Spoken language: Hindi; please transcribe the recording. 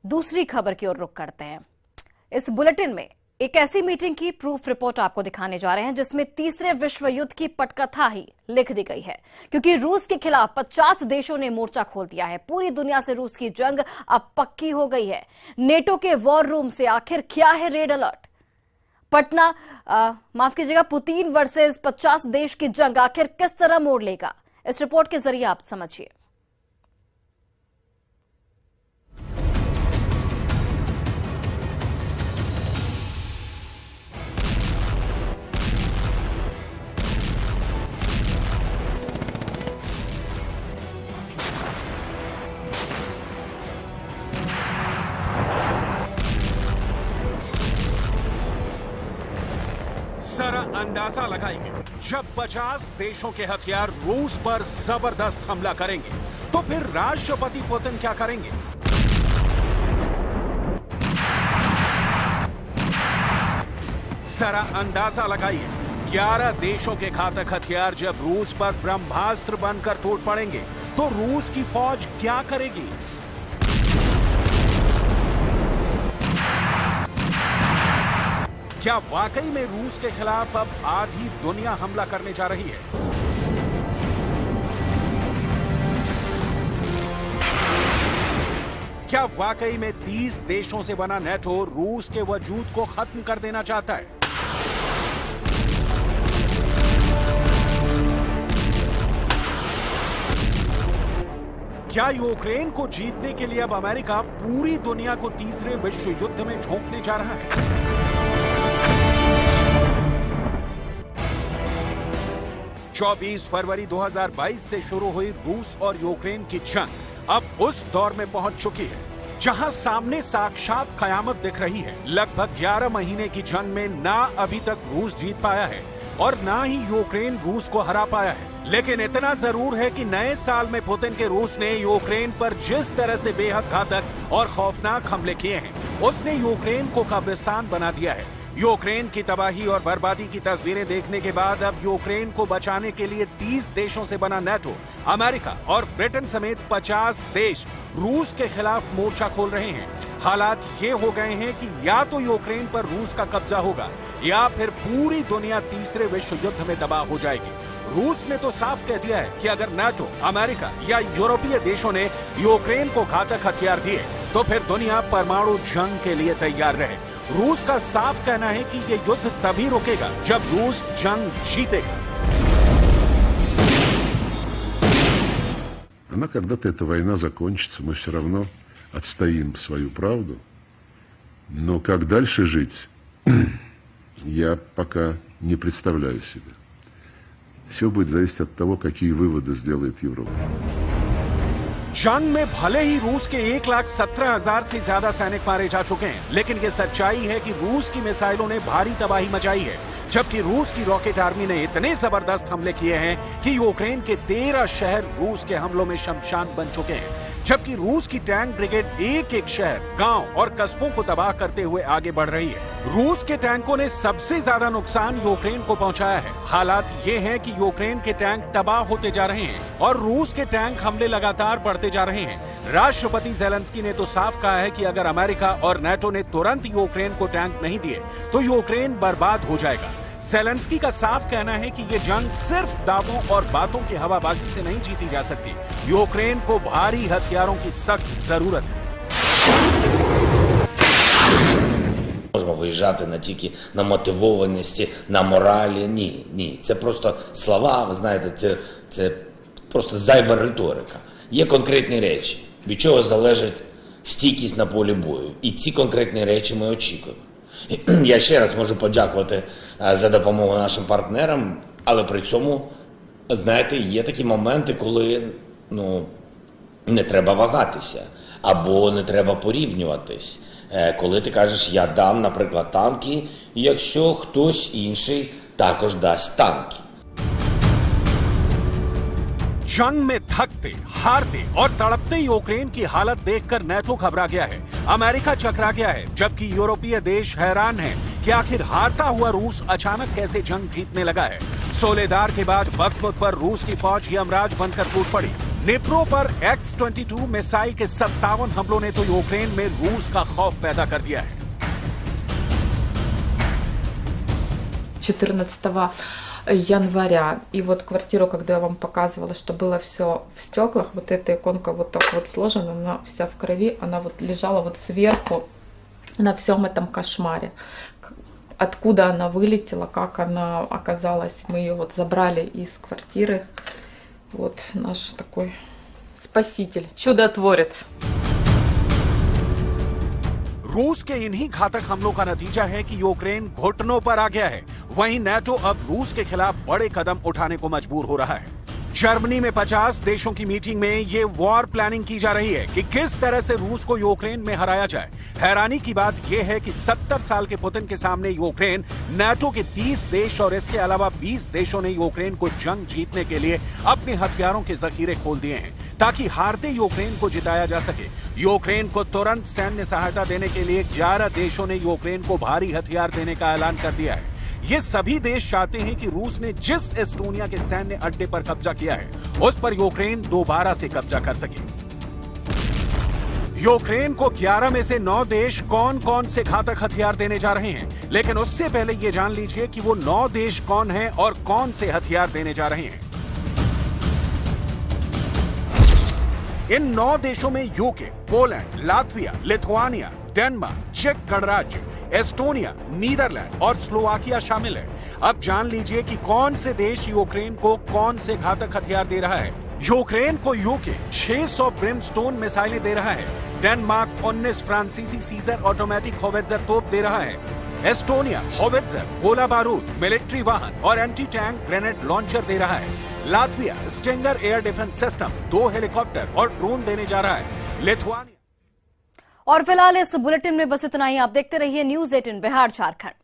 दूसरी खबर की ओर रुख करते हैं। इस बुलेटिन में एक ऐसी मीटिंग की प्रूफ रिपोर्ट आपको दिखाने जा रहे हैं जिसमें तीसरे विश्व युद्ध की पटकथा ही लिख दी गई है, क्योंकि रूस के खिलाफ 50 देशों ने मोर्चा खोल दिया है। पूरी दुनिया से रूस की जंग अब पक्की हो गई है। नेटो के वॉर रूम से आखिर क्या है रेड अलर्ट? पुतिन वर्सेस 50 देश की जंग आखिर किस तरह मोड़ लेगा? इस रिपोर्ट के जरिए आप समझिए। जरा अंदाजा लगाइए, जब 50 देशों के हथियार रूस पर जबरदस्त हमला करेंगे तो फिर राष्ट्रपति पुतिन क्या करेंगे? जरा अंदाजा लगाइए, 11 देशों के घातक हथियार जब रूस पर ब्रह्मास्त्र बनकर टूट पड़ेंगे तो रूस की फौज क्या करेगी? क्या वाकई में रूस के खिलाफ अब आधी दुनिया हमला करने जा रही है? क्या वाकई में 30 देशों से बना नेटो रूस के वजूद को खत्म कर देना चाहता है? क्या यूक्रेन को जीतने के लिए अब अमेरिका पूरी दुनिया को तीसरे विश्व युद्ध में झोंकने जा रहा है? 24 फरवरी 2022 से शुरू हुई रूस और यूक्रेन की जंग अब उस दौर में पहुंच चुकी है जहां सामने साक्षात कयामत दिख रही है। लगभग 11 महीने की जंग में ना अभी तक रूस जीत पाया है और ना ही यूक्रेन रूस को हरा पाया है। लेकिन इतना जरूर है कि नए साल में पुतिन के रूस ने यूक्रेन पर जिस तरह से बेहद घातक और खौफनाक हमले किए हैं, उसने यूक्रेन को कब्रिस्तान बना दिया है। यूक्रेन की तबाही और बर्बादी की तस्वीरें देखने के बाद अब यूक्रेन को बचाने के लिए 30 देशों से बना नेटो, अमेरिका और ब्रिटेन समेत 50 देश रूस के खिलाफ मोर्चा खोल रहे हैं। हालात ये हो गए हैं कि या तो यूक्रेन पर रूस का कब्जा होगा या फिर पूरी दुनिया तीसरे विश्व युद्ध में तबाह हो जाएगी। रूस ने तो साफ कह दिया है कि अगर नेटो, अमेरिका या यूरोपीय देशों ने यूक्रेन को घातक हथियार दिए तो फिर दुनिया परमाणु जंग के लिए तैयार रहे। रूस का साफ कहना है कि यह युद्ध तभी रुकेगा जब रूस जंग जीतेगा। Она когда-то эта война закончится, мы все равно отстоим свою правду. Но как дальше жить, я пока не представляю себе. Все будет зависеть от того, какие выводы сделает Европа. जंग में भले ही रूस के 1,17,000 से ज्यादा सैनिक मारे जा चुके हैं, लेकिन ये सच्चाई है कि रूस की मिसाइलों ने भारी तबाही मचाई है, जबकि रूस की रॉकेट आर्मी ने इतने जबरदस्त हमले किए हैं कि यूक्रेन के 13 शहर रूस के हमलों में शमशान बन चुके हैं। जबकि रूस की टैंक ब्रिगेड एक एक शहर, गांव और कस्बों को तबाह करते हुए आगे बढ़ रही है। रूस के टैंकों ने सबसे ज्यादा नुकसान यूक्रेन को पहुंचाया है। हालात ये हैं कि यूक्रेन के टैंक तबाह होते जा रहे हैं और रूस के टैंक हमले लगातार बढ़ते जा रहे हैं। राष्ट्रपति ज़ेलेंस्की ने तो साफ कहा है कि अगर अमेरिका और नेटो ने तुरंत यूक्रेन को टैंक नहीं दिए तो यूक्रेन बर्बाद हो जाएगा। ज़ेलेंस्की का साफ कहना है कि ये जंग सिर्फ दावों और बातों की हवाबाजी से नहीं जीती जा सकती। यूक्रेन को भारी हथियारों की सख्त जरूरत है। Можемо виїжджати на тільки на мотивованості, на моралі. Ні. Це просто слова, ви знаєте, це просто зайва риторика. Є конкретні речі, від чого залежить стійкість на полі бою. І ці конкретні речі ми очікуємо. Я ще раз можу подякувати за допомогу нашим партнерам, але при цьому, знаєте, є такі моменти, коли, не треба вагатися, або не треба порівнюватись. Коли ти кажеш, я дам, наприклад, танки, якщо хтось інший також дасть танки. जंग में थकते, हारते और तड़पते यूक्रेन की हालत देखकर नेटो घबरा गया है, अमेरिका चकरा गया है, जबकि यूरोपीय देश हैरान हैं कि आखिर हारता हुआ रूस अचानक कैसे जंग जीतने लगा है। सोलेदार के बाद बख्तमुत पर रूस की फौज यमराज बनकर टूट पड़ी। निप्रो पर X-22 मिसाइल के 57 हमलों ने तो यूक्रेन में रूस का खौफ पैदा कर दिया है। 14 января. И вот квартиру, когда я вам показывала, что было все в стеклах, вот эта иконка вот так вот сложена, она вся в крови, она вот лежала вот сверху на всем этом кошмаре. Откуда она вылетела, как она оказалась, мы ее вот забрали из квартиры. Вот наш такой спаситель, чудотворец. रूस के इन्हीं घातक हमलों का नतीजा है कि यूक्रेन घुटनों पर आ गया है। वहीं नाटो अब रूस के खिलाफ बड़े कदम उठाने को मजबूर हो रहा है। जर्मनी में 50 देशों की मीटिंग में ये वॉर प्लानिंग की जा रही है कि किस तरह से रूस को यूक्रेन में हराया जाए। हैरानी की बात यह है कि 70 साल के पुतिन के सामने यूक्रेन, नाटो के 30 देश और इसके अलावा 20 देशों ने यूक्रेन को जंग जीतने के लिए अपने हथियारों के जखीरे खोल दिए हैं ताकि हारते यूक्रेन को जिताया जा सके। यूक्रेन को तुरंत सैन्य सहायता देने के लिए 11 देशों ने यूक्रेन को भारी हथियार देने का ऐलान कर दिया है। ये सभी देश चाहते हैं कि रूस ने जिस एस्टोनिया के सैन्य अड्डे पर कब्जा किया है उस पर यूक्रेन दोबारा से कब्जा कर सके। यूक्रेन को 11 में से 9 देश कौन कौन से घातक हथियार देने जा रहे हैं, लेकिन उससे पहले ये जान लीजिए कि वो 9 देश कौन हैं और कौन से हथियार देने जा रहे हैं। इन 9 देशों में UK, Poland, Latvia, Lithuania, Denmark, चेक गणराज्य, एस्टोनिया, नीदरलैंड और स्लोवाकिया शामिल है। अब जान लीजिए कि कौन से देश यूक्रेन को कौन से घातक हथियार दे रहा है। यूक्रेन को यूके 600 ब्रिमस्टोन मिसाइलें दे रहा है। डेनमार्क 19 फ्रांसीसी सीजर ऑटोमेटिक होवित्जर तोप दे रहा है। एस्टोनिया होवित्जर, गोला बारूद, मिलिट्री वाहन और एंटी टैंक ग्रेनेड लॉन्चर दे रहा है। Latvia stinger air defence system, 2 helicopter और ड्रोन देने जा रहा है। लिथुआनिया। और फिलहाल इस बुलेटिन में बस इतना ही। आप देखते रहिए न्यूज़ 18 बिहार झारखंड।